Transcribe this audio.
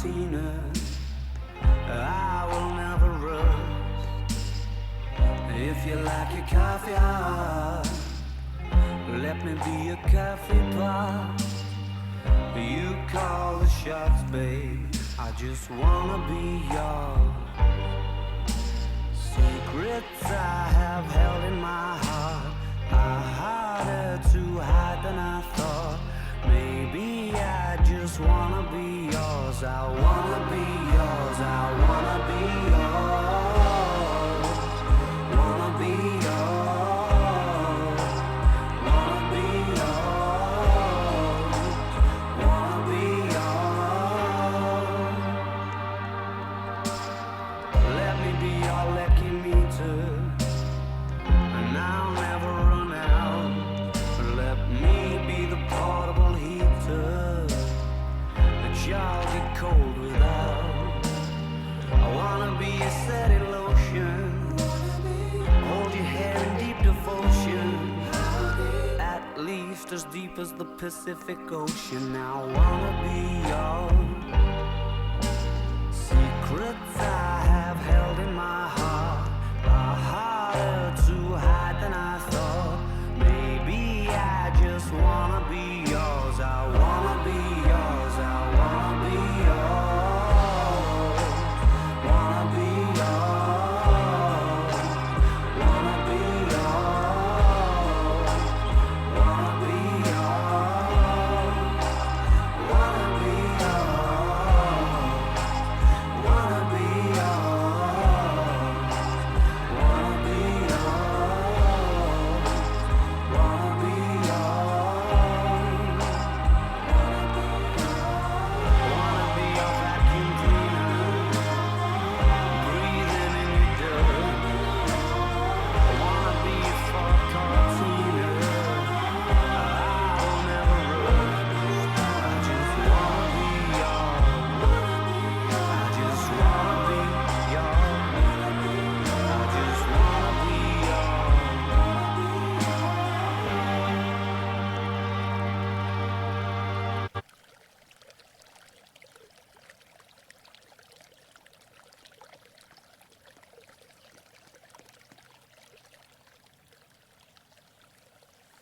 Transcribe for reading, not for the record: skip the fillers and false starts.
martini. I will never rust. If you like your coffee hot, let me be a coffee pot. You call the shots, babe. I just wanna be yours. Secrets I have held in my heart are harder to hide than I thought. Maybe I just wanna be yours. I wanna be yours. I wanna be yours. Wanna be yours. Wanna be yours. Wanna be yours. Let me be your lucky meter, and I'll never run out. Let me be the portable heater that y'all get cold without. I wanna be a steady lotion, hold your hair in deep devotion, at least as deep as the Pacific Ocean. I wanna be yours.